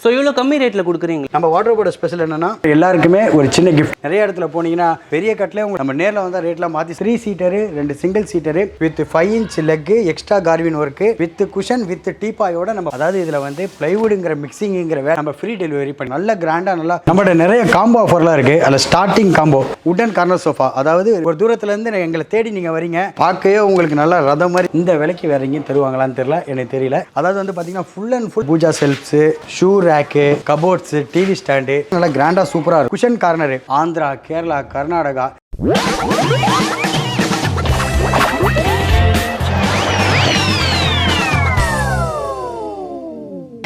So இவ்வளோ கம்மி ரேட்டில் கொடுக்குறீங்க. நம்ம வார்ட்ரோபோட ஸ்பெஷல் என்னன்னா எல்லாருக்குமே ஒரு சின்ன கிஃப்ட். நிறைய இடத்துல போனீங்கன்னா பெரிய கட்டிலே நம்ம நேரில் வந்தால் ரேட்லாம் மாற்றி 3 seater 2 single seater with 5 inch leg extra carving work with cushion with டீபாயோட நம்ம அதாவது இதில் வந்து பிளைவுடுங்கிற மிக்சிங்கிற வேலை நம்ம ஃப்ரீ டெலிவரி பண்ணி நல்ல கிராண்டாக நல்லா நம்மளோட நிறைய காம்போ ஆஃபர்லாம் இருக்குது. அதில் starting combo wooden corner sofa, அதாவது ஒரு தூரத்துலேருந்து எங்களை தேடி நீங்கள் வரீங்க, பார்க்கவே உங்களுக்கு நல்லா ரதம் மாதிரி இந்த விலைக்கு வேற எங்கேயும் தருவாங்களான்னு தெரியல, எனக்கு தெரியல. அதாவது வந்து பார்த்தீங்கன்னா full and full puja shelves, shoe rack, cupboards, TV stand நல்லா கிராண்டா சூப்பரா இருக்கும். Cushion corner Andhra, Kerala, Karnataka.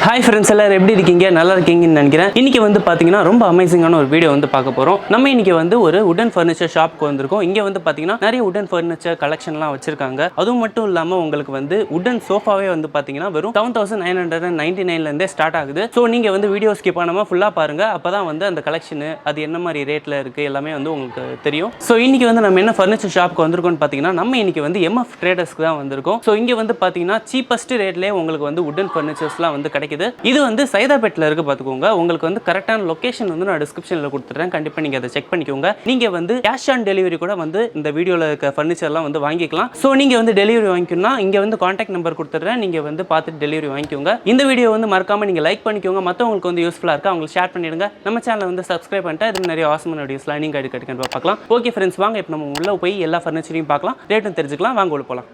Hi friends, எல்லாரும் எப்படி இருக்கீங்க? நல்லா இருக்கீங்கன்னு நினைக்கிறேன். இன்னைக்கு வந்து பார்த்தீங்கன்னா ரொம்ப அமேசிங்கான ஒரு வீடியோ வந்து பார்க்க போகிறோம். நம்ம இன்னைக்கு வந்து ஒரு உடன் ஃபர்னிச்சர் ஷாப்க்கு வந்திருக்கோம். இங்கே வந்து பார்த்தீங்கன்னா நிறைய உடன் ஃபர்னிச்சர் கலெக்ஷன்லாம் வச்சிருக்காங்க. அதுவும் மட்டும் இல்லாமல் உங்களுக்கு வந்து உடன் சோஃபாவே வந்து பார்த்தீங்கன்னா வெறும் 7999 ஸ்டார்ட் ஆகுது. ஸோ நீங்கள் வந்து வீடியோ ஸ்கிப் பண்ணாமல் ஃபுல்லாக பாருங்க. அப்போ தான் வந்து அந்த கலெக்ஷனு அது என்ன மாதிரி ரேட்டில் இருக்குது எல்லாமே வந்து உங்களுக்கு தெரியும். ஸோ இன்னைக்கு வந்து நம்ம என்ன ஃபர்னிச்சர் ஷாப்க்கு வந்திருக்கோம்னு பார்த்தீங்கன்னா நம்ம இன்னைக்கு வந்து MF ட்ரேடர்ஸ்க்கு தான் வந்திருக்கோம். ஸோ இங்கே வந்து பார்த்தீங்கன்னா சீப்பஸ்ட் ரேட்லேயே உங்களுக்கு வந்து உடன் ஃபர்னிச்சர்ஸ்லாம் வந்து கிடைக்குது. இது வந்து சைதாபேட்டில் இருக்கு, பார்த்துக்கோங்க. உங்களுக்கு வந்து கரெக்டான லொகேஷன் வந்து நான் டிஸ்கிரிப்ஷனில் கொடுத்துட்றேன், கண்டிப்பாக நீங்கள் அதை செக் பண்ணிக்கோங்க. நீங்கள் வந்து கேஷ் ஆன் டெலிவரி கூட வந்து இந்த வீடியோவில் இருக்க ஃபர்னிச்சர்லாம் வந்து வாங்கிக்கலாம். ஸோ நீங்கள் வந்து டெலிவரி வாங்கிக்கணும்னா இங்கே வந்து கான்டாக்ட் நம்பர் கொடுத்துட்றேன், நீங்கள் வந்து பார்த்துட்டு டெலிவரி வாங்கிக்கோங்க. இந்த வீடியோ வந்து மறக்காமல் நீங்கள் லைக் பண்ணிக்கோங்க, மற்றவங்களுக்கு வந்து யூஸ்ஃபுல்லாக இருக்குது அவங்களுக்கு ஷேர் பண்ணிடுங்க. நம்ம சேனலை வந்து சப்ஸ்கிரைப் பண்ணிட்டு இது நிறைய ஆசமான வீடியோஸ்லாம் நீங்கள் எடுக்க பார்க்கலாம். ஓகே ஃப்ரெண்ட்ஸ், வாங்க இப்போ நம்ம உள்ளே போய் எல்லா ஃபர்னிச்சரையும் பார்க்கலாம், ரேட்டும் தெரிஞ்சுக்கலாம். வாங்க உள்ள போகலாம்.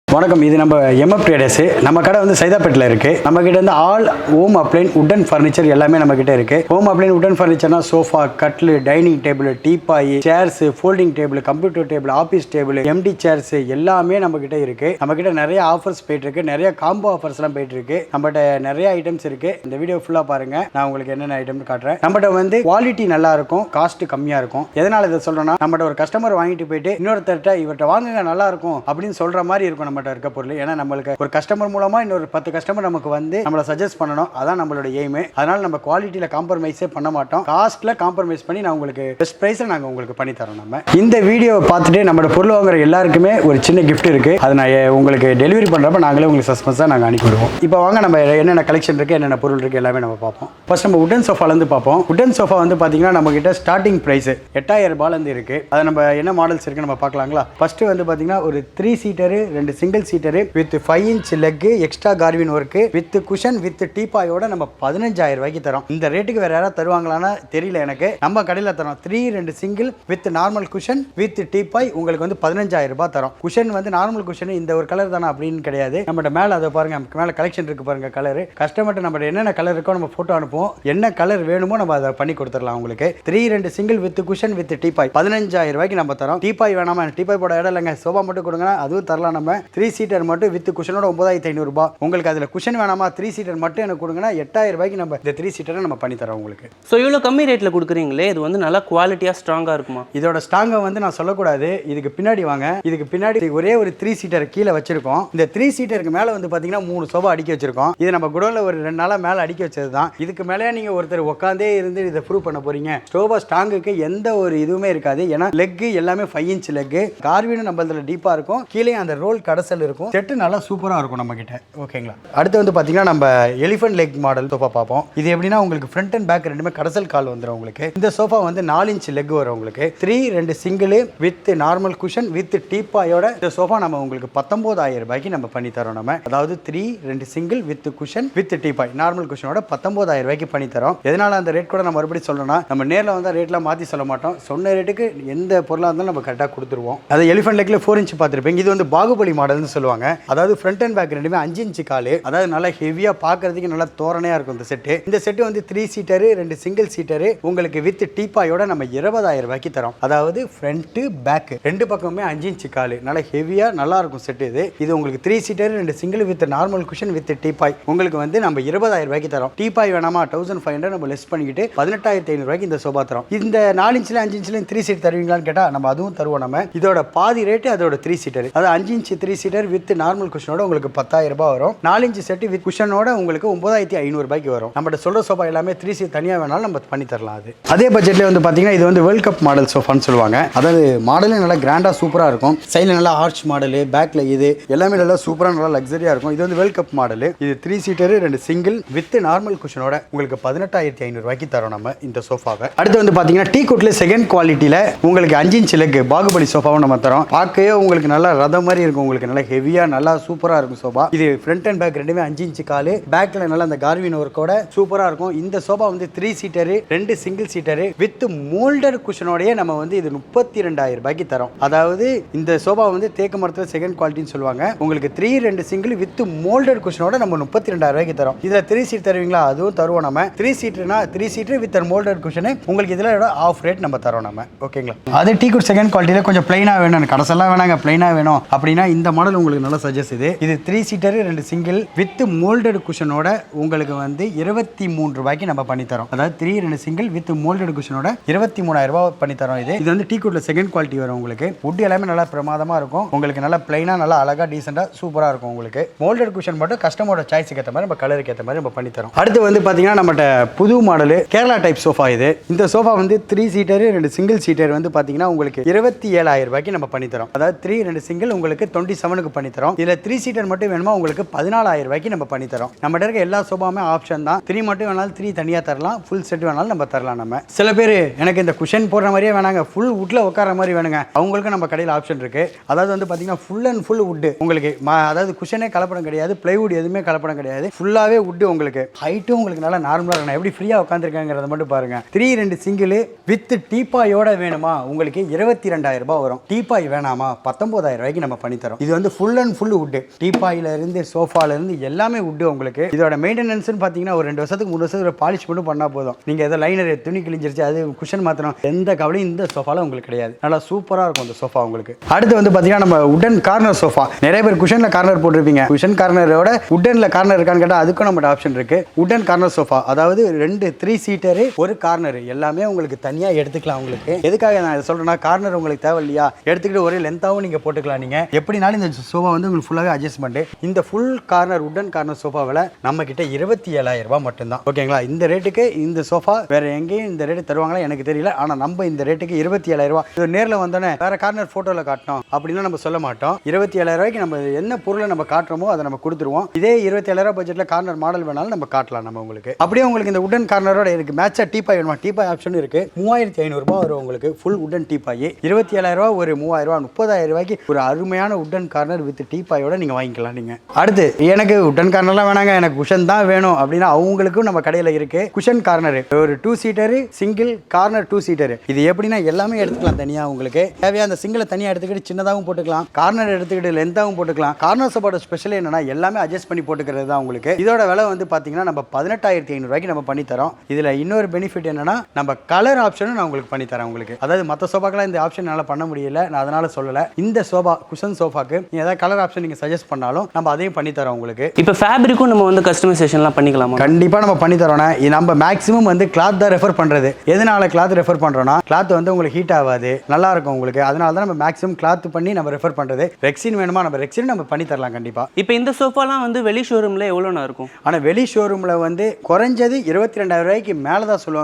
வணக்கம், இது நம்ம MF ட்ரேடர்ஸ். நம்ம கடை வந்து சைதாப்பேட்டில் இருக்குது. நம்ம கிட்ட வந்து all home appliance wooden furniture எல்லாமே நம்ம கிட்ட இருக்குது. ஹோம் அப்ளைன் உட்டன் ஃபர்னிச்சர்னா சோஃபா, கட்லு, dining table, teapoy, chairs, folding table, computer table, office table, empty chairs எல்லாமே நம்ம கிட்ட இருக்குது. நம்ம கிட்ட நிறைய ஆஃபர்ஸ் போயிட்டு இருக்கு, நிறைய காம்போ ஆஃபர்ஸ்லாம் போயிட்டு இருக்கு. நம்மகிட்ட நிறைய ஐட்டம்ஸ் இருக்குது. இந்த வீடியோ ஃபுல்லாக பாருங்க, நான் உங்களுக்கு என்னென்ன ஐட்டம்னு காட்டுறேன். நம்மகிட்ட வந்து குவாலிட்டி நல்லா இருக்கும், காஸ்ட் கம்மியாக இருக்கும். எதனால் இதை சொல்கிறேன்னா, நம்மகிட்ட ஒரு கஸ்டமர் வாங்கிட்டு போயிட்டு இன்னொருத்தர்கிட்ட இவர்கிட்ட வாங்குங்க நல்லா இருக்கும் அப்படின்னு சொல்கிற மாதிரி இருக்கும் நம்ம இருக்க பொருள். ஏன்னா நம்மளுக்கு ஒரு கஸ்டமர் மூலமா இன்னொரு 10 கஸ்டமர் நமக்கு வந்து நம்மளை சஜஸ்ட் பண்ணணும், அதான் நம்மளோட எய்ம். அதனால நம்ம குவாலிட்டியில காம்ப்ரமைஸே பண்ண மாட்டோம், காஸ்ட்ல காம்ப்ரமைஸ் பண்ணி நான் உங்களுக்கு பெஸ்ட் பிரைஸ்ல நாங்கள் உங்களுக்கு பண்ணி தரோம். நம்ம இந்த வீடியோவை பார்த்துட்டு நம்மளோட பொருள் வாங்குற எல்லாருக்குமே ஒரு சின்ன கிஃப்ட் இருக்கு. அதை நான் உங்களுக்கு டெலிவரி பண்றப்ப நாங்களே உங்களுக்கு சஸ்பென்ஸா நாங்கள் அனுப்பி விடுவோம். இப்போ வாங்க நம்ம என்னென்ன கலெக்ஷன் இருக்கு, என்னென்ன பொருள் இருக்கு எல்லாமே நம்ம பார்ப்போம். ஃபர்ஸ்ட் நம்ம உடன் சோஃபால இருந்து பார்ப்போம். உடன் சோஃபா வந்து பாத்தீங்கன்னா நம்ம கிட்ட ஸ்டார்டிங் பிரைஸ் 8000 ரூபாயில இருந்து இருக்கு. அதை நம்ம என்ன மாடல்ஸ் இருக்கு நம்ம பார்க்கலாங்களா. ஃபர்ஸ்ட் வந்து பாத்தீங்கன்னா ஒரு 3 seater 2 single seater with 5 inch leg extra carving work with cushion with டீபாயோட நம்ம 15000 ரூபாய்க்கு தரோம். இந்த ரேட்டுக்கு வேற யாராவது தருவாங்களான்னு தெரியல எனக்கு. நம்ம கடையில் தரோம் 3 2 single with normal cushion with teapoy உங்களுக்கு வந்து 15000 ரூபாய் தரோம். குஷன் வந்து நார்மல் குஷன் இந்த ஒரு கலர் தானே அப்படின்னு கிடையாது. நம்மகிட்ட மேலே அதை பாருங்க, மேலே கலெக்ஷன் இருக்கு பாருங்க கலர். கஸ்டமர்கிட்ட நம்ம என்னென்ன கலர் இருக்கோ நம்ம போட்டோ அனுப்புவோம், என்ன கலர் வேணுமோ நம்ம அதை பண்ணி கொடுத்துடலாம் உங்களுக்கு. 3 2 single with cushion with teapoy 15000 ரூபாய்க்கு நம்ம தரோம். டீபாய் வேணாமா, டீபாய் போட இடம் இல்லைங்க, சோபா மட்டும் கொடுங்க, அதுவும் தரலாம். நம்ம 3 சீட்டர் மட்டும் வித் குஷனோட 9500 ரூபாய். உங்களுக்கு அதில் குஷன் வேணாமா 3 சீட்டர் மட்டும் எனக்கு கொடுங்கன்னா 8000 ரூபாய்க்கு நம்ம இந்த 3 சீட்டரை நம்ம பண்ணி தரோம் உங்களுக்கு. ஸோ இவ்வளோ கம்மி ரேட்டில் கொடுக்குறீங்களே, இது வந்து நல்லா குவாலிட்டியாக ஸ்ட்ராங்காக இருக்குமா? இதோட ஸ்ட்ராங்கை வந்து நான் சொல்லக்கூடாது, இதுக்கு பின்னாடி வாங்க. இதுக்கு பின்னாடி ஒரே ஒரு 3 சீட்டர் கீழே வச்சிருக்கோம். இந்த 3 சீட்டருக்கு மேலே வந்து பார்த்தீங்கன்னா 3 சோபா அடுக்கி வச்சிருக்கோம். இது நம்ம குடோன்ல ஒரு 2 நாளாக மேலே அடுக்கி வச்சது தான். இதுக்கு மேலே நீங்கள் ஒருத்தர் உட்காந்தே இருந்து இதை ப்ரூவ் பண்ண போறீங்க. சோபா ஸ்ட்ராங்குக்கு எந்த ஒரு இதுவுமே இருக்காது. ஏன்னா லெக் எல்லாமே 5 இன்ச் லெக், கார்வினும் நம்ம இதில் டீப்பாக இருக்கும், கீழே அந்த ரோல் கடைசல் இருக்கும். செட்டு நல்லா சூப்பராக இருக்கும் நம்ம கிட்ட. ஓகேங்களா. அடுத்து வந்து பார்த்தீங்கன்னா நம்ம எலிஃபென்ட் லெக் மாடல் சோஃபா பார்ப்போம். இது எப்படின்னா உங்களுக்கு ஃப்ரண்ட் அண்ட் பேக் ரெண்டுமே கடைசல் கால் வந்துடும் உங்களுக்கு. இந்த சோஃபா வந்து 4 இன்ச் லெக் வரும் உங்களுக்கு. 3 2 single with normal cushion with டீபாயோட இந்த சோஃபா நம்ம உங்களுக்கு 19000 ரூபாய்க்கு நம்ம பண்ணி தரோம். நம்ம அதாவது 3 2 single with cushion with teapoy normal குஷனோட 19000 ரூபாய்க்கு பண்ணி தரோம். எதனால அந்த ரேட் கூட நம்ம மறுபடியும் சொல்லணும்னா, நம்ம நேரில் வந்தால் ரேட்லாம் மாற்றி சொல்ல மாட்டோம், சொன்ன ரேட்டுக்கு எந்த பொருளாக இருந்தாலும் நம்ம கரெக்டாக கொடுத்துருவோம். அது எலிஃபென்ட் லெக்ல 4 இன்ச் பார்த்துருப்பீங்க. இது வந்து பாகுபலி மாடல்னு சொல்லுவாங்க. அதாவது ஃப்ரண்ட் அண்ட் பேக் ரெண்டுமே 5 இன்ச் கால், அதாவது நல்லா ஹெவியா பார்க்கிறதுக்கு நல்லா தோரணையா இருக்கும் இந்த செட்டு. இந்த செட்டு வந்து 3 சீட்டரு 2 சிங்கிள் சீட்டரு உங்களுக்கு வித் டீபாயோட நம்ம 20000 ரூபாய்க்கு தரோம். அதாவது ஃப்ரண்ட் பேக் ரெண்டு பக்கமுமே 5 இன்ச் கால், நல்லா ஹெவியா நல்லா இருக்கும் செட்டு. இது உங்களுக்கு 3 seater 2 single with normal cushion with teapoy உங்களுக்கு வந்து நம்ம 20000 ரூபாய்க்கு தரோம். டீபாய் வேணாமா 1500 நம்ம லெஸ் பண்ணிக்கிட்டு 18500 ரூபாய்க்கு இந்த சோபா தரோம். இந்த 4 இன்ச்ல 5 இன்ச்ல 3 சீட் தருவீங்களான்னு கேட்டா நம்ம அதுவும் தருவோம். நம்ம இதோட பாதி ரேட்டு அதோட 3 சீட்டர், அதாவது 5 இன்ச் 3 சீட்டர் வித் நார்மல் குஷனோட உங்களுக்கு 10,000 ரூபாய் வரும். 4 இன்ச் செட் வித் குஷனோட உங்களுக்கு 9,500 ரூபாய்க்கு வரும். நம்மகிட்ட சொல்ற சோஃபா எல்லாமே 3 சீட் தனியாக வேணாலும் நம்ம பண்ணி தரலாம். அது அதே பட்ஜெட்லேயே வந்து பார்த்தீங்கன்னா இது வந்து வேர்ல்ட் கப் மாடல் சோஃபான்னு சொல்லுவாங்க. அதாவது மாடலே நல்லா கிராண்டாக சூப்பராக இருக்கும். சைடில் நல்லா ஆர்ச் மாடலு, பேக்கில் இது எல்லாமே நல்லா சூப்பராக நல்லா லக்ஸரியாக இருக்கும். இது வந்து வேர்ல்ட் கப் மாடல். இது 3 சீட்டர் 2 சிங்கிள் வித் நார்மல் குஷனோட உங்களுக்கு 18,500 ரூபாய்க்கு தரோம் நம்ம இந்த சோஃபாவை. அடுத்து வந்து பார்த்தீங்கன்னா டீ குட்ல செகண்ட் குவாலிட்டியில் உங்களுக்கு 5 இன்ச் லெக் பாகுபலி சோஃபாவும் நம்ம தரோம். பார்க்கவே உங்களுக்கு நல்லா ரதம் மாதிரி இருக்கும். உங்களுக்கு நல்லா ஹெவியாக நல்லா சூப்பராக இருக்கும் சோஃபா. இது ஃப்ரண்ட் அண்ட் பேக் ரெண்டுமே 5 இன்ச் காலு, பேக்கில் நல்லா அந்த கார்வின் ஒர்க்கோட சூப்பராக இருக்கும். இந்த சோஃபா வந்து 3 seater 2 single seater with moulded குஷனோடய நம்ம வந்து இது 32,000 ரூபாய்க்கு தரோம். அதாவது இந்த சோஃபா வந்து தேக்கு மரத்தில் செகண்ட் குவாலிட்டின்னு சொல்லுவாங்க. உங்களுக்கு 3 2 சிங்கிள் வித் மோல்டட் குஷனோட நம்ம 32,000 ரூபாய்க்கு தரோம். இதில் 3 சீட் தருவீங்களா? அதுவும் தருவோம் நம்ம. 3 சீட்டர்னா 3 சீட்டர் வித் மோல்டட் குஷன் உங்களுக்கு இதில் ஆஃப் ரேட் நம்ம தரோம் நம்ம. ஓகேங்களா? அது டீ குட் செகண்ட் குவாலிட்டியில் கொஞ்சம் பிளைனாக வேணும், கடைசெல்லாம் வேணாங்க, பிளைனாக வேணும் அப்படின்னா இந்த மாடல் உங்களுக்கு நல்லா சஜஸ்ட். இது 3 சீட்டர் 2 சிங்கிள் வித் மோல்டட் குஷனோட உங்களுக்கு வந்து 23 ரூபாய்க்கு நம்ம பண்ணி தரோம். அதாவது 3 2 சிங்கிள் வித் மோல்டட் குஷனோட 23,000 ரூபாய் பண்ணி தரோம். இது வந்து டீ குட்ல செகண்ட் குவாலிட்டி வரும். உங்களுக்கு வுட் எல்லாமே நல்லா பிரமாதமா இருக்கும். உங்களுக்கு நல்லா பிளைனா நல்லா அழகா டீசெண்டா சூப்பரா இருக்கும். உங்களுக்கு மோல்டட் குஷன் மட்டும் கஸ்டமரோட சாய்ஸ்க்கு ஏற்ற மாதிரி நம்ம கலருக்கு ஏற்ற மாதிரி நம்ம பண்ணி தரோம். அடுத்து வந்து பாத்தீங்கன்னா நம்மகிட்ட புது மாடல் கேரளா டைப் சோஃபா. இது இந்த சோஃபா வந்து 3 சீட்டர் 2 சிங்கிள் சீட்டர் வந்து பாத்தீங்கன்னா உங்களுக்கு 27,000 ரூபாய்க்கு நம்ம பண்ணி தரோம். அதாவது 3 2 சிங்கிள் உங்களுக்கு 27க்கு பண்ணி தரோம். இதுல 3 சீட்டர் மட்டும் வேணுமா உங்களுக்கு 14,000 ரூபாய்க்கு நம்ம பண்ணி தரோம். நம்ம இருக்க எல்லா சோஃபாவுமே ஆப்ஷன் தான். 3 மட்டும் வேணாலும் 3 தனியா தரலாம், ஃபுல் செட் வேணாலும் நம்ம தரலாம். நம்ம சில பேர் எனக்கு இந்த குஷன் போடுற மாதிரியே வேணாங்க, ஃபுல் வுட்ல உட்கார மாதிரி வேணுங்க, அவங்களுக்கு நம்ம கடையில் ஆப்ஷன் இருக்கு. அதாவது வந்து பாத்தீங்கன்னா ஃபுல் அண்ட் ஃபுல் வுட் உங்களுக்கு. அதாவது குஷனே கலப்படம் கிடையாது, பிளைவுட் எதுவுமே கலப்படம் கிடையாது, ஃபுல்லாவே வுட். உங்களுக்கு ஹைட்டும் உங்களுக்கு நல்லா நார்மலா இருக்கணும். எப்படி ஃப்ரீயா உட்காந்துருக்காங்கிறத மட்டும் பாருங்க. 3 2 சிங்கிள் வித் டீப்பாயோட வேணுமா உங்களுக்கு 22,000 ரூபாய் வரும். டீப்பாய் வேணாமா 19,000 ரூபாய்க்கு நம்ம பண்ணி தரோம். இது வந்து ஃபுல் அண்ட் ஃபுல் வுட். டீப்பாயில இருந்து சோஃபால இருந்து எல்லாமே வுட். உங்களுக்கு இதோட மெயின்டெனன்ஸ் பாத்தீங்கன்னா ஒரு 2 வருஷத்துக்கு 3 வருஷத்துக்கு பாலிஷ் மட்டும் பண்ணா போதும். நீங்க ஏதோ லைனர் துணி கிழிஞ்சிருச்சு அது குஷன் மாத்தணும் எந்த கவலையும் இந்த சோஃபால உங்களுக்கு கிடையாது. நல்லா சூப்பரா இருக்கும் இந்த சோஃபா உங்களுக்கு. அடுத்து வந்து பாத்தீங்கன்னா நம்ம உடன் கார்னர் சோஃபா. நிறைய பேர் குஷன்ல கார்னர் போட்டுருப்பீங்க. குஷன் கார்னரோட உடன்ல கார்னர் இருக்கான்னு கேட்டா அதுக்கும் நம்ம ஆப்ஷன் இருக்கு. உடன் கார்னர் சோஃபா அதாவது 2 3 சீட்டர் ஒரு கார்னர் எல்லாமே உங்களுக்கு தனியா எடுத்துக்கலாம். உங்களுக்கு எதுக்காக நான் இதை சொல்றேன்னா கார்னர் உங்களுக்கு தேவை இல்லையா, எடுத்துக்கிட்டு ஒரே லென்த்தாவும் நீங்க போட்டுக்கலாம். நீங்க எப்படினாலும் இந்த சோஃபா வந்து உங்களுக்கு ஃபுல்லாவே அட்ஜஸ்ட்மெண்ட். இந்த ஃபுல் கார்னர் உடன் கார்னர் சோஃபாவில் நம்ம கிட்ட 27,000 ரூபாய் மட்டும்தான். ஓகேங்களா? இந்த ரேட்டுக்கு இந்த சோஃபா வேற எங்கேயும் இந்த ரேட்டு தருவாங்களா எனக்கு தெரியல. ஆனா நம்ம இந்த ரேட்டுக்கு 27,000 ரூபாய். இது நேரில் வந்தோடனே வேற கார்னர் போட்டோல காட்டணும் அப்படின்னா நம்ம சொல்ல மாட்டோம். 27,000 ரூபாய்க்கு நம்ம என்ன பொருளை நம்ம காட்டுறோமோ அதை நம்ம கொடுத்துருவோம். இதே 27,000 ரூபாய் பட்ஜெட்ல கார்னர் மாடல் வேணாலும் நம்ம காட்டலாம் நம்ம உங்களுக்கு. அப்படியே உங்களுக்கு இந்த உடன் கார்னரோட இருக்கு மேட்சா டீப்பாய் வேணுமா, டீப்பாய் ஆப்ஷன் இருக்கு. 3,500 ரூபாய் வரும் உங்களுக்கு ஃபுல் உடன் டீப்பாய். 27,000 ரூபாய் ஒரு 3,000 ரூபாய் 30,000 ரூபாய்க்கு ஒரு அருமையான உடன் கார்னர் வித் டீப்பாயோட நீங்க வாங்கிக்கலாம். நீங்க அடுத்து எனக்கு உடன் கார்னர்லாம் வேணாங்க, எனக்கு குஷன் தான் வேணும் அப்படின்னா அவங்களுக்கும் நம்ம கடையில் இருக்கு குஷன் கார்னர். ஒரு 2 சீட்டர் சிங்கிள் கார்னர் 2 சீட்டர். இது எப்படின்னா எல்லாமே எடுத்துக்கலாம் தனியா. உங்களுக்கு தேவையா அந்த சிங்கிளை தனியா எடுத்துக்கிட்டு சின்னதாகவும் போட்டுக்கலாம், கார்னர் எடுத்துக்கிட்டு லென்த்தாகவும் போட்டுக்கலாம். கார்னர் சோஃபாவோட ஸ்பெஷல் என்னன்னா எல்லாமே அட்ஜஸ்ட் பண்ணி போட்டுக்கிறது தான் உங்களுக்கு. இதோட விலை வந்து பாத்தீங்கன்னா நம்ம 18,500 ரூபாய்க்கு நம்ம பண்ணி தரோம். இதுல இன்னொரு பெனிஃபிட் என்னன்னா நம்ம கலர் ஆப்ஷனும் நான் உங்களுக்கு பண்ணி தரேன் உங்களுக்கு. அதாவது மற்ற சோஃபாக்கெல்லாம் இந்த ஆப்ஷன் என்னால பண்ண முடியல, நான் அதனால சொல்லல. இந்த சோஃபா குஷன் சோஃபாக்கு நீங்க ஏதாவது கலர் ஆப்ஷன் நீங்க சஜஸ்ட் பண்ணாலும் நம்ம அதையும் பண்ணி தரோம் உங்களுக்கு. இப்போ ஃபேப்ரிக்கும் நம்ம வந்து கஸ்டமைசேஷன்லாம் பண்ணிக்கலாமா? கண்டிப்பா நம்ம பண்ணி தரோம். நம்ம மேக்ஸிமம் வந்து கிளாத் தான் ரெஃபர் பண்றது. எதனால கிளாத் ரெஃபர் பண்றோம்னா கிளாத் வந்து உங்களுக்கு ஹீட் ஆகாது, நல்லா இருக்கும் உங்களுக்கு. அதனால தான் நம்ம மேக்ஸிமம் கிளாத் பண்ணி நம்ம ரெஃபர் பண்றது. ரெக்ஸின் வேணுமா நம்ம ரெக்ஸின் நம்ம பண்ணி தரலாம் கண்டிப்பா. இப்போ இந்த சோஃபாலாம் வந்து வெளி ஷோரூம்ல எவ்வளோனா இருக்கும்? ஆனா வெளி ஷோரூம்ல வந்து குறைஞ்சது 22,000 ரூபாய்க்கு மேல தான் சொல்லுவாங்க.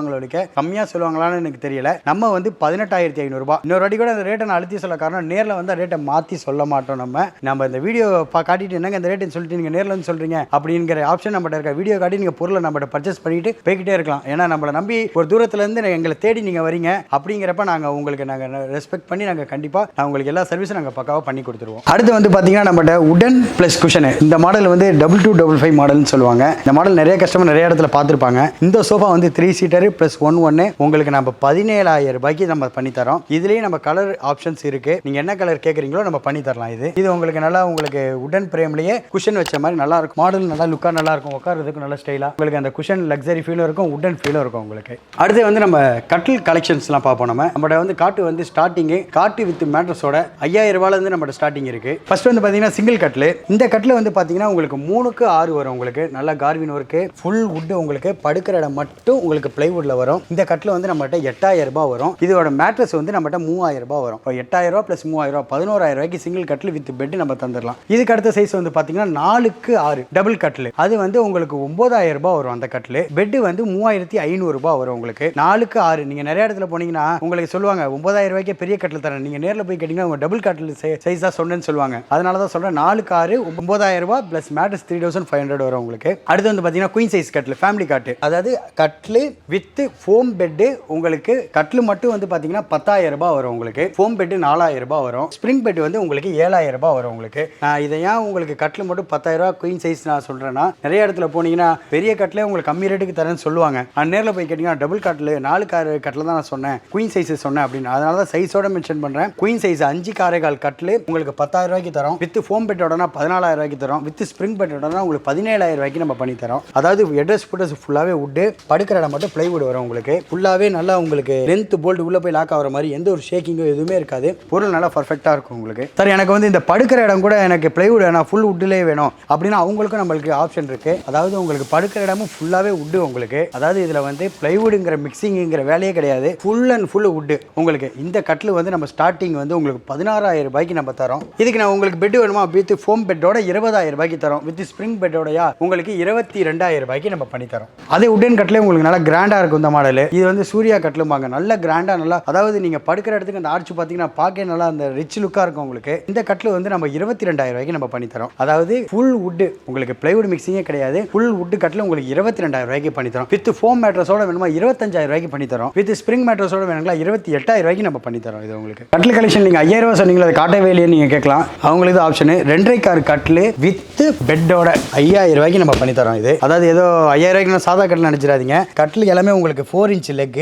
கம்மியா சொல்லுவாங்களான்னு எனக்கு தெரியல. நம்ம வந்து 18,500 ரூபாய். இன்னொரு வாட்டி கூட அந்த ரேட்டை நான் அழுத்தி சொல்ல காரணம் நேரில் வந்து ரேட்டை மாத்தி சொல்ல மாட்டோம். நம்ம இந்த வீடியோ காட்டிட்டு என்னங்க இந்த ரேட்டுன்னு சொல்லிட்டு நீங்க நேரில் வந்து சொல்றீங்க அப்படிங்கிற ஆப்ஷன் நம்மகிட்ட இருக்க. வீடியோ காட்டி நீங்க பொருளை நம்மகிட்ட பர்ச்சேஸ் பண்ணிட்டு போய்கிட்டே இருக்கலாம். ஏன்னா நம்மளை நம்பி ஒரு தூரத்துல இருந்து எங்களை தேடி நீங்க வரீங்க அப்படிங்கிறப்ப நாங்க உங்களுக்கு நாங்க ரெஸ்பெக்ட் பண்ணி நாங்க கண்டிப்பா உங்களுக்கு எல்லா சர்வீஸும் நாங்க பக்காவா பண்ணி கொடுத்துருவோம். அடுத்து வந்து பாத்தீங்கன்னா நம்மகிட்ட உடன் பிளஸ் குஷன். இந்த மாடல் வந்து 2255 மாடல்னு சொல்லுவாங்க. இந்த மாடல் நிறைய கஸ்டமர் நிறைய இடத்துல பார்த்துருப்பாங்க. இந்த சோஃபா வந்து 3 சீட்டர் பிளஸ் 1 உங்களுக்கு நம்ம 17,000 ரூபாய்க்கு நம்ம பண்ணி தரோம். இதுலயே நம்ம கலர் ஆப்ஷன்ஸ் இருக்கு. நீங்க என்ன கலர் கேட்குறீங்களோ நம்ம பண்ணி தரலாம். இது உங்களுக்கு நல்லா உங்களுக்கு உடன் பிரேம்லயே குஷன் வச்ச மாதிரி நல்லா இருக்கும். மாடல் நல்லா லுக்கா நல்லா இருக்கும், உட்கார்றதுக்கு நல்ல ஸ்டைலா உங்களுக்கு அந்த குஷன் லக்ஸரி ஃபீலும் இருக்கும், உடன் ஃபீலும் இருக்கும் உங்களுக்கு. அடுத்து வந்து நம்ம கட்டில் கலெக்ஷன்ஸ்லாம் பார்ப்போம். நம்மகிட்ட வந்து காட்டு வந்து ஸ்டார்டிங் காட்டு வித் மேட்ரஸோட 5,000 ரூபாயில இருந்து நம்ம ஸ்டார்டிங் இருக்கு. ஃபர்ஸ்ட் வந்து பாத்தீங்கன்னா சிங்கிள் கட்டில். இந்த கட்டில் வந்து பாத்தீங்கன்னா உங்களுக்கு 3க்கு 6 வரும். உங்களுக்கு நல்ல கார்வின் ஒர்க்கு ஃபுல் வுட். உங்களுக்கு படுக்கிற இடம் மட்டும் உங்களுக்கு பிளைவுட்ல வரும். இந்த கட்டில் வந்து நம்மகிட்ட 8,000 ரூபாய் வரும். இதோட மேட்ரஸ் வந்து நம்மகிட்ட 3,000 ரூபாய் வரும். 8,000 ரூபாய் பிளஸ் 3,000 ரூபாய் 11,000 ரூபாய்க்கு சிங்கிள் கட்டில் வித் வித் பெட் நம்ம தந்துடலாம். இதுக்கு அடுத்த சைஸ் வந்து பார்த்தீங்கன்னா 4x6 டபுள் கட்டில். அது வந்து உங்களுக்கு 9000 ரூபாய் வரும். அந்த கட்டில் பெட் வந்து 3500 ரூபாய் வரும் உங்களுக்கு. 4x6 நீங்க நிறைய இடத்துல போனீங்கன்னா உங்களுக்கு சொல்லுவாங்க 9000 ரூபாய்க்கு பெரிய கட்டில் தரேன். நீங்க நேரில் போய் கேட்டீங்கன்னா உங்க டபுள் கட்டில் சைஸ் தான் சொன்னேன்னு சொல்லுவாங்க. அதனால தான் சொல்றேன் 4x6 9000 ரூபாய் பிளஸ் மேட்ரஸ் 3500 வரும் உங்களுக்கு. அடுத்து வந்து பார்த்தீங்கன்னா குயின் சைஸ் கட்டில் ஃபேமிலி காட்டு, அதாவது கட்டில் வித் ஃபோம் பெட். உங்களுக்கு கட்டில் மட்டும் வந்து பார்த்தீங்கன்னா 10000 ரூபாய் வரும் உங்களுக்கு. ஃபோம் பெட் 4000 ரூபாய் வரும். ஸ்ப்ரிங் பெட் வந்து உங்களுக்கு 7000 ரூபாய் வரும் உங்களுக்கு. இதை ஏன் உங்களுக்கு கட்டில் மட்டும் 10000 ரூபாய் குயின் சைஸ் நான் சொல்றேன்னா, நிறைய இடத்துல போனீங்கன்னா பெரிய கட்டிலே உங்களுக்கு கம்மி ரேட்டுக்கு தரேன்னு சொல்லுவாங்க. நேரில் போய் கேட்டீங்கன்னா டபுள் கட்டில் 4x6 கட்டில் தான் நான் சொன்னேன், குயின் சைஸ் சொன்னேன் அப்படின்னு. அதனால தான் சைஸோட மென்ஷன் பண்றேன். குயின் சைஸ் 5x4 கட்டில் உங்களுக்கு 10000 ரூபாய்க்கு தரோம். வித் ஃபோம் பெட்டோடனா 14000 ரூபாய்க்கு தரோம். வித் ஸ்ப்ரிங் பெட்டோடனா உங்களுக்கு 17000 ரூபாய்க்கு நம்ம பண்ணி தரோம். அதாவது எட்ரஸ் புட்டஸ் ஃபுல்லாவே வுட், படுக்கிற இடம் மட்டும் பிளைவுட் வரும் உங்களுக்கு. ஃபுல்லாவே நல்லா உங்களுக்கு லென்த் போல்ட் உள்ள போய் லாக் ஆகிற மாதிரி எந்த ஒரு ஷேக்கிங்கோ எதுவுமே இருக்காது. பொருள் நல்லா பர்ஃபெக்டாக இருக்கும் உங்களுக்கு. சார் எனக்கு வந்து இந்த படுக்கிற இடம் கூட எனக்கு பிளைவுட் வேணாம், ஃபுல் வுட்லேயே வேணும் அப்படின்னா அவங்களுக்கும் நம்மளுக்கு ஆப்ஷன் இருக்கு. அதாவது உங்களுக்கு படுக்கிற இடமும் ஃபுல்லாவே வுட் உங்களுக்கு. அதாவது இதில் வந்து பிளைவுடுங்கிற மிக்சிங்கிற வேலையே கிடையாது, ஃபுல் அண்ட் ஃபுல் வுட் உங்களுக்கு. இந்த கட்டில் வந்து நம்ம ஸ்டார்டிங் வந்து உங்களுக்கு 16000 ரூபாய்க்கு நம்ம தரோம். இதுக்கு நான் உங்களுக்கு பெட் வேணுமா வித் ஃபோம் பெட்டோட 20000 ரூபாய்க்கு தரோம். வித் ஸ்ப்ரிங் பெட்டோடயா உங்களுக்கு 22000 ரூபாய்க்கு நம்ம பண்ணி தரோம். அதே உடன் கட்டிலே உங்களுக்கு நல்லா கிராண்டா இருக்கும் இந்த மாடல். இது வந்து சூர்யா கட்டிலும்பாங்க. நல்ல கிராண்டா நல்லா, அதாவது நீங்க படுக்கிற இடத்துக்கு அந்த ஆர்ச் பார்த்தீங்கன்னா பார்க்க நல்லா அந்த ரிச் லுக்கா இருக்கும் உங்களுக்கு. இந்த கட்டில் வந்து நம்ம 22000 ரூபாய்க்கு நம்ம பண்ணி தரோம். அதாவது ஃபுல் வுட் உங்களுக்கு, பிளைவுட் மிக்சிங்கே கிடையாது, ஃபுல் வுட் கட்டில் உங்களுக்கு 22000 ரூபாய்க்கு பண்ணி தரோம். வித் ஃபோம் மேட்ரஸோட வேணுமா 25000 ரூபாய்க்கு பண்ணி தரோம். வித் ஸ்ப்ரிங் மேட்ரஸோட வேணுங்களா 28000 ரூபாய்க்கு நம்ம பண்ணி தரோம். இது உங்களுக்கு கட்டில் கலெக்ஷன் நீங்க 5000 ரூபாய் சொன்னீங்களா, அது காட்டவே இல்லையே நீங்க கேட்கலாம். அவங்களுக்கு ஆப்ஷன் 2.5 கட்டில் வித் பெட்டோட 5000 ரூபாய்க்கு நம்ம பண்ணி தரோம். இது அதாவது ஏதோ 5000 ரூபாய்க்கு சாதா கட்டில் நினைச்சிடாதீங்க. கட்டில் எல்லாமே உங்களுக்கு 4 inch leg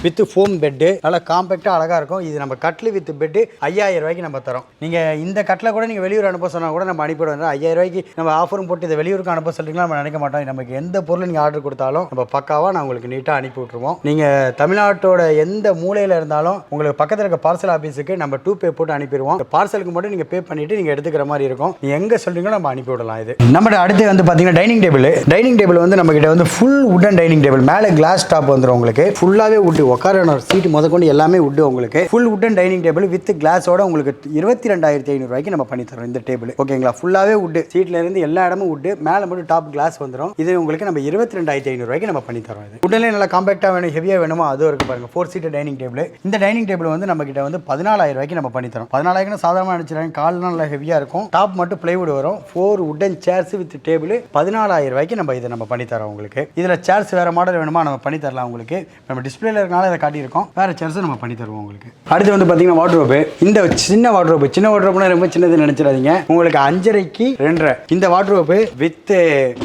with foam bed, நல்லா காம்பேக்டா அழகா இருக்கும். இது நம்ம கட்டில் வித் பெட் 5000 ரூபாய்க்கு நம்ம தரோம். நீங்க இந்த கட்டில் கூட நீங்க வெளியூர் அனுப்ப சொன்னா கூட நம்ம அனுப்பிடுவோம். 5000 ரூபாய்க்கு நம்ம ஆஃபரும் போட்டு இதை வெளியூருக்கு அனுப்ப சொல்றீங்களா நம்ம நினைக்க மாட்டோம். நமக்கு எந்த பொருள் நீங்க ஆர்டர் கொடுத்தாலும் நம்ம பக்காவா நான் உங்களுக்கு நீட்டா அனுப்பி விட்டுருவோம். நீங்க தமிழ்நாட்டோட எந்த மூலையில இருந்தாலும் உங்களுக்கு பக்கத்தில் இருக்க பார்சல் ஆஃபீஸுக்கு நம்ம 2 போட்டு அனுப்பிடுவோம். பார்சலுக்கு மட்டும் நீங்க பே பண்ணிட்டு நீங்க எடுத்துக்கிற மாதிரி இருக்கும். நீங்க எங்க சொல்றீங்களோ நம்ம அனுப்பி விடலாம். இது நம்ம அடுத்து வந்து பாத்தீங்கன்னா டைனிங் டேபிள். டைனிங் டேபிள் வந்து நம்ம கிட்ட வந்து ஃபுல் வுடன் டைனிங் டேபிள், மேலே கிளாஸ் டாப் வந்துடும் உங்களுக்கு. ஃபுல்லாவே வுட், உட்கார சீட்டு முதற்கொண்டு எல்லாமே வுட் உங்களுக்கு. ஃபுல் வுடன் டைனிங் டேபிள் வித் கிளாஸோட உங்களுக்கு 22500 ரூபாய்க்கு நம்ம பண்ணி தரோம் இந்த டேபிள். ஓகேங்களா, ஃபுல்லாவே வுட், சீட்ல இருந்து எல்லா இடமும் வுட், மேலே மட்டும் டாப் கிளாஸ் வந்துடும். இது உங்களுக்கு நம்ம 22500 ரூபாய்க்கு நம்ம பண்ணி தரோம். இது வுட்லேயே நல்லா காம்பேக்டா வேணும், ஹெவியா வேணுமோ அதுவும் இருக்கு பாருங்க. 4 சீட் டைனிங் டேபிள். இந்த டைனிங் டேபிள் வந்து நம்ம கிட்ட வந்து 14000 ரூபாய்க்கு நம்ம பண்ணி தரோம். 14000 சாதாரணமாக நினைச்சிருக்காங்க, கால்லாம் நல்லா ஹெவியா இருக்கும். டாப் மட்டும் பிளைவுட் வரும். 4 வுடன் சேர்ஸ் வித் டேபிள் 14000 ரூபாய்க்கு நம்ம இதை நம்ம பண்ணி தரோம் உங்களுக்கு. இதுல சேர்ஸ் வேற மாடல் வேணுமா நம்ம பண்ணி தரலாம் உங்களுக்கு. நம்ம டிஸ்பிளேல இருக்கனால இதை காட்டியிருக்கோம், வேற சேர்ஸ் நம்ம பண்ணி தருவோம் உங்களுக்கு. அடுத்து வந்து பாத்தீங்கன்னா வார்ட்ரோப். இந்த சின்ன வார்ட்ரோப், சின்ன வார்ட்ரோப்னா ரொம்ப சின்னது நினைச்சிடாதீங்க. உங்களுக்கு 5.5க்கு 2.5 இந்த வார்ட்ரோப் வித்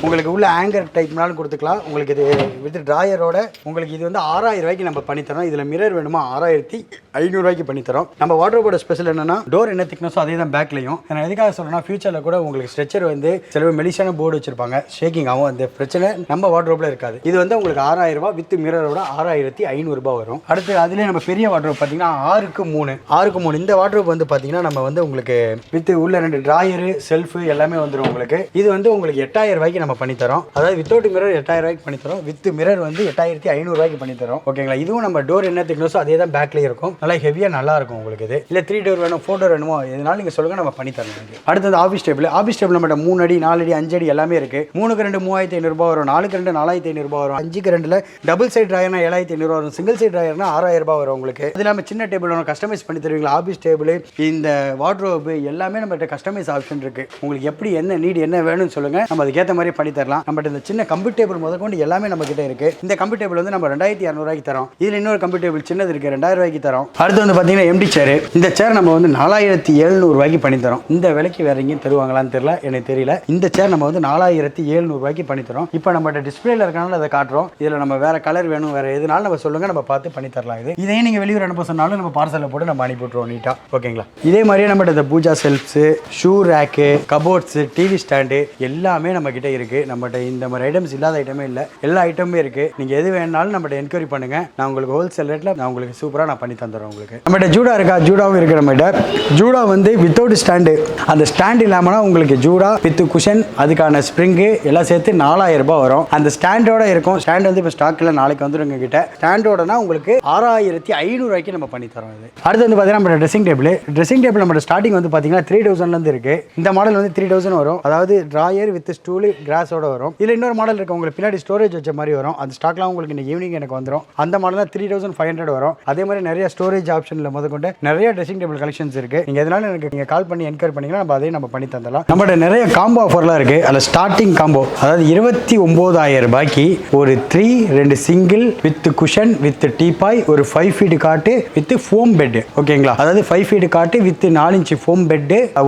உங்களுக்கு உள்ள ஆங்கர் டைப்னாலும் கொடுத்துக்கலாம். உங்களுக்கு இது வித் டிராயரோட உங்களுக்கு இது வந்து 6000 ரூபாய்க்கு நம்ம பண்ணி தரோம். இதுல மிரர் வேணுமா 6500 ரூபாய்க்கு பண்ணி தரோம். நம்ம வார்ட்ரோபோட ஸ்பெஷல் என்னன்னா டோர் என்ன திக்னஸோ அதே தான் பேக்லையும். நான் எதுக்காக சொல்றேன்னா ஃபியூச்சர்ல கூட உங்களுக்கு ஸ்ட்ரெச்சர் வந்து சில மெலிஷான போர்டு வச்சிருப்பாங்க, ஷேக்கிங் ஆகும். அந்த பிரச்சனை நம்ம வார்ட்ரோப்ல இருக்காது. இது வந்து உங்களுக்கு 6000 ரூபாய் வித் மிரரோட 6500 ரூபாய் வரும். அடுத்து அதுலேயே நம்ம பெரிய வார்ட்ரோப் பார்த்தீங்கன்னா 6x3 இந்த வார்ட்ரோப் வந்து பார்த்தீங்கன்னா நம்ம வந்து உங்களுக்கு வித் உள்ள 2 டிராயரு செல்ஃப் எல்லாமே வந்துடும் உங்களுக்கு. இது வந்து உங்களுக்கு 8000 ரூபாய்க்கு நம்ம பண்ணி தரோம். அதாவது வித்தவுட் மிரர் 8000 ரூபாய்க்கு பண்ணி தரோம். வித் மிரர் வந்து 8500 ரூபாய்க்கு பண்ணி தரோம். ஓகேங்களா, இதுவும் நம்ம டோர் என்ன திக்னஸோ அதே தான் பேக்லேயே இருக்கும். நல்லா ஹெவியாக நல்லா இருக்கும் உங்களுக்கு. இது இல்லை 3 டோர் வேணும் 4 டோர் வேணுமோ எதனால நீங்கள் சொல்லுங்க நம்ம பண்ணி தரோம். அடுத்தது ஆஃபீஸ் டேபிள். ஆஃபீஸ் டேபிள் நம்மகிட்ட 3 அடி 4 அடி 5 அடி எல்லாமே இருக்கு. 3க்கு 2 3500 ரூபாய் வரும். 4க்கு 2 4500 ரூபாய் வரும். 5க்கு 2ல டபுள் சைட் டிராயர்னா 7500 வரும். சிங்கிள் சைட் டிராயர்னா 6000 ரூபாய் வரும் உங்களுக்கு. இது இல்லாமல் சின்ன டேபிள் வேணும் கஸ்டமைஸ் பண்ணி தருவீங்களா. ஆஃபீஸ் டேபிள் இந்த வார்ட்ரோப் எல்லாமே நம்மகிட்ட கஸ்டமைஸ் ஆப்ஷன் இருக்கு. உங்களுக்கு எப்படி என்ன நீட் என்ன வேணும்னு சொல்லுங்க, நம்ம அதுக்கேற்ற மாதிரி பண்ணி தரலாம். நம்மகிட்ட இந்த சின்ன கம்ப்யூட்டர் டேபிள் முதற்கொண்டு எல்லாமே நம்ம கிட்ட இருக்கு. இந்த கம்ப்யூட்டர் டேபிள் வந்து நம்ம 2200 ரூபாய்க்கு தரோம். இதுல இன்னொரு கம்ப்யூட்டர் டேபிள் சின்னது இருக்கு 2000 ரூபாய்க்கு தரோம். அடுத்து வந்து பாத்தீங்கன்னா எம்டி சேர். இந்த சேர் நம்ம வந்து 4700 ரூபாய்க்கு பண்ணி தரோம். இந்த விலைக்கு வேற எங்கேயும் தருவாங்களான்னு தெரியல, எனக்கு தெரியல. இந்த சேர் நம்ம வந்து 4700 ரூபாய்க்கு பண்ணி தரோம். இப்போ நம்ம டிஸ்பிளேல இருக்கனால அதை காட்டுறோம். இதுல நம்ம வேற கலர் வேணும் வேற எதுனாலும் நம்ம சொல்லுங்க, நம்ம பார்த்து பண்ணி தரலாம். இது இதையும் நீங்க வெளியூர் அனுப்ப சொன்னாலும் நம்ம பார்சல்ல போட்டு நம்ம அனுப்பி விட்டுருவோம் நீட்டா. ஓகேங்களா, இதே மாதிரியே நம்ம இந்த puja shelves, shoe rack, cupboards, TV stand எல்லாமே நம்ம கிட்ட இருக்கு. நம்மகிட்ட இந்த மாதிரி ஐட்டம்ஸ் இல்லாத ஐட்டமே இல்லை, எல்லா ஐட்டமுமே இருக்கு. நீங்க எது வேணாலும் நம்மகிட்ட என்கொயரி பண்ணுங்க, நான் உங்களுக்கு ஹோல்சேல் ரேட்ல நான் உங்களுக்கு சூப்பரா நான் பண்ணி தந்துடுறேன் உங்களுக்கு. நம்மகிட்ட ஜூடா இருக்கா, ஜூடாவும் இருக்கு நம்மகிட்ட. ஜூடா வந்து வித்தவுட் ஸ்டாண்டு, அந்த ஸ்டாண்ட் இல்லாமனா உங்களுக்கு ஜூடா வித் குஷன் அதுக்கான ஸ்ப்ரிங்கு எல்லாம் சேர்த்து 4000 ரூபாய் வரும். அந்த ஸ்டாண்டோட இருக்கும். ஸ்டாண்ட் வந்து இப்போ ஸ்டாக்ல நாளைக்கு வந்துருங்க கிட்ட. ஸ்டாண்டோடனா உங்களுக்கு 6500 ரூபாய்க்கு நம்ம பண்ணி தரோம். இது அடுத்து வந்து பார்த்தீங்கன்னா நம்ம ட்ரெஸ்ஸிங் டேபிள். ட்ரெஸ்ஸிங் டேபிள் நம்ம ஸ்டார்டிங் வந்து பார்த்தீங்கன்னா பார்த்தீங்கன்னா 3000லேருந்து இருக்கு. இந்த மாடல் வந்து 3000 வரும். அதாவது ட்ராயர் வித் ஸ்டூல் கிராஸோட வரும். இதில் இன்னொரு மாடல் இருக்கு, உங்களுக்கு பின்னாடி ஸ்டோரேஜ் வச்ச மாதிரி வரும். அந்த ஸ்டாக்லாம் உங்களுக்கு இந்த ஈவினிங் எனக்கு வந்துடும். அந்த மாடல் 3500 வரும். அதே மாதிரி நிறைய ஸ்டோரேஜ் ஆப்ஷனில் முதற்கொண்டு நிறைய ட்ரெஸ்ஸிங் டேபிள் கலெக்ஷன்ஸ் இருக்கு. நீங்கள் எதனால எனக்கு நீங்கள் கால் பண்ணி என்கொயர் பண்ணிங்கன்னா நம்ம அதையும் நம்ம பண்ணி தந்தலாம். நம்மகிட்ட நிறைய காம்போ ஆஃபர்லாம் இருக்கு. அதில் ஸ்டார்டிங் காம்போ அதாவது 29000 ரூபாய்க்கு ஒரு 2 single with cushion with teapoy, ஒரு 5 ஃபீட் காட்டு வித் ஃபோம் பெட். ஓகேங்களா, அதாவது 5 ஃபீட் காட்டு வித் 4 இன்ச் ஃபோம் பெட்,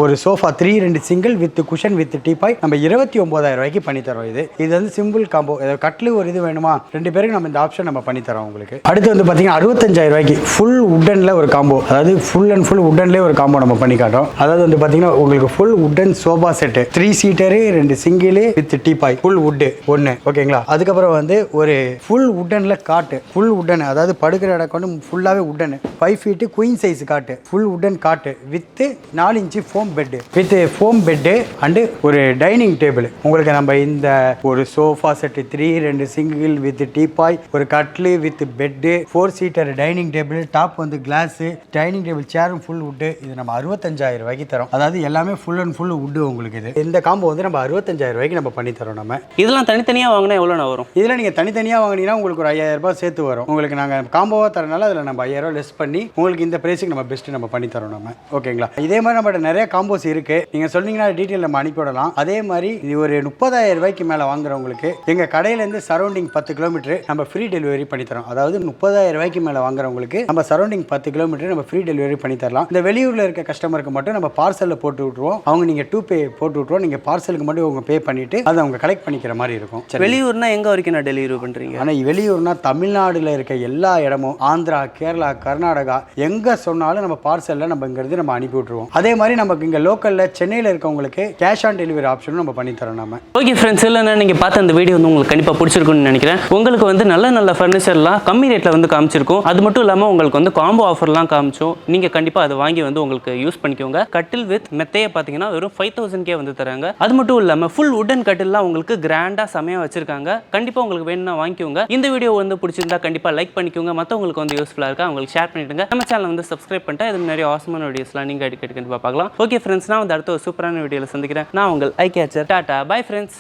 ஒரு sofa 2 single with cushion with teapoy நம்ம 29000 ரூபாய்க்கு பண்ணி தரோம். இது வந்து சிம்பிள் காம்போ. கட்லு ஒரு இது வேணுமா 2 பேருக்கு நம்ம இந்த ஆப்ஷன் நம்ம பண்ணி தரோம் உங்களுக்கு. அடுத்து வந்து பார்த்தீங்கன்னா 65000 ரூபாய்க்கு ஃபுல் உட்டன்ல ஒரு காம்போ, அதாவது ஃபுல் அண்ட் ஃபுல் உட்டன்லேயே ஒரு காம்போ நம்ம பண்ணி காட்டுறோம். அதாவது வந்து பார்த்தீங்கன்னா உங்களுக்கு full wooden sofa set 3 seater 2 single with teapoy full would ஒன்று. ஓகேங்களா, அதுக்கப்புறம் வந்து ஒரு ஃபுல் உட்டன்ல காட்டு, ஃபுல் உட்டன் அதாவது படுக்கிற இடம் கொண்டு ஃபுல்லாகவே wooden 5 feet queen size cot, full wooden cot with 4 inch foam bed with foam bed and ஒரு டைனிங் டேபிள். உங்களுக்கு நம்ம இந்த ஒரு sofa set 2 single with teapoy, ஒரு கட்லு with bed, 4 seater dining table, top வந்து கிளாஸ், டைனிங் டேபிள் சேரும் full wood. இது நம்ம 65000 ரூபாய்க்கு தரோம். அதாவது எல்லாமே ஃபுல் அண்ட் ஃபுல் வுட் உங்களுக்கு. இது இந்த காம்போ வந்து நம்ம 65000 ரூபாய்க்கு நம்ம பண்ணி தரோம். நம்ம இதெல்லாம் தனித்தனியாக வாங்கினா எவ்வளோ வரும்? இதில் நீங்கள் தனித்தனியாக வாங்கினீங்கன்னா உங்களுக்கு ஒரு 5000 ரூபாய் சேர்த்து வரும். உங்களுக்கு நாங்கள் காம்போவாக தரனால அதில் நம்ம 5000 ரூபாய் லெஸ் பண்ணி உங்களுக்கு இந்த பிரைஸுக்கு நம்ம பெஸ்ட்டு நம்ம பண்ணி தரோம் நம்ம. ஓகேங்களா, இதே மாதிரி நம்மகிட்ட நிறைய காம்போஸ் இருக்கு. நீங்கள் சொன்னீங்கன்னா டீட்டெயில் நம்ம அனுப்பிவிடலாம். அதே மாதிரி இது ஒரு 30000 ரூபாய்க்கு மேலே வாங்குறவங்களுக்கு எங்கள் கடையிலேருந்து சரௌண்டிங் 10 கிலோமீட்டர் நம்ம ஃப்ரீ டெலிவரி பண்ணி தரோம். அதாவது 30000 ரூபாய்க்கு மேலே வாங்குறவங்களுக்கு நம்ம சரௌண்டிங் 10 கிலோமீட்டர் நம்ம ஃப்ரீ டெலிவரி பண்ணி தரலாம். இந்த வெளியூரில் இருக்க கஸ்டமருக்கு மட்டும் நம்ம பார்சலில் போட்டு விட்டுருவோம். அவங்க நீங்கள் 2 பே போட்டு விட்டுருவோம். நீங்கள் பார்சலுக்கு மட்டும் அவங்க பே பண்ணிட்டு அதை அவங்க கலெக்ட் பண்ணிக்கிற மாதிரி இருக்கும். வெளியூர்னா எங்கே வரைக்கும் நான் டெலிவரி பண்ணுறீங்க? ஆனால் வெளியூர்னா தமிழ்நாடுல இருக்க எல்லா இடமும், ஆந்திரா, கேரளா, கர்நாடகா எங்கே சொன்னாலும் நம்ம பார்சலில் நம்ம இங்கேருந்து நம்ம அனுப்பி விட்டுருவோம். அதே மாதிரி நமக்கு இங்கே லோக்கலில் சென்னையில் இருக்கவங்களுக்கு கேஷ் ஆன் டெலிவரி ஆப்ஷனும் நம்ம பண்ணி தரோம் நம்ம. ஓகே ஃப்ரெண்ட்ஸ், இல்லைன்னா நீங்கள் பார்த்த அந்த வீடியோ வந்து உங்களுக்கு கண்டிப்பாக பிடிச்சிருக்குன்னு நினைக்கிறேன். உங்களுக்கு வந்து நல்ல ஃபர்னிச்சர்லாம் கம்மி ரேட்டில் வந்து காமிச்சிருக்கும். அது மட்டும் இல்லாமல் உங்களுக்கு வந்து காம்போ ஆஃபர்லாம் காமிச்சோம். நீங்கள் கண்டிப்பாக அதை வாங்கி வந்து உங்களுக்கு யூஸ் பண்ணிக்கோங்க. கட்டில் வித் மெத்தையை பார்த்தீங்கன்னா வெறும் 5000 வந்து தராங்க. அது மட்டும் இல்லாமல் ஃபுல் உட்டன் கட்டில்லாம் உங்களுக்கு கிராண்டாக செமையாக வச்சிருக்காங்க. கண்டிப்பாக உங்களுக்கு வேணும்னா வாங்கிக்கோங்க. இந்த வீடியோ வந்து பிடிச்சிருந்தா கண்டிப்பாக லைக் பண்ணிக்கோங்க. மற்றவங்களுக்கு வந்து யூஸ்ஃபுல்லாக இருக்கா உங்களுக்கு ஷேர் பண்ணிவிடுங்க. நம்ம சேனல் வந்து சப்ஸ்கிரைப் பண்ணிட்டு இது நிறைய ஆசமான வீடியோஸ்லாம் நீங்கள் அடிக்கடி கண்டிப்பாக பார்க்கலாம். ஓகே ஃப்ரெண்ட்ஸ், நான் வந்து அடுத்த ஒரு சூப்பரான வீடியோவில் சந்திக்கிறேன். நான் உங்கள் ஐ கேச்சர். Tata, bye friends.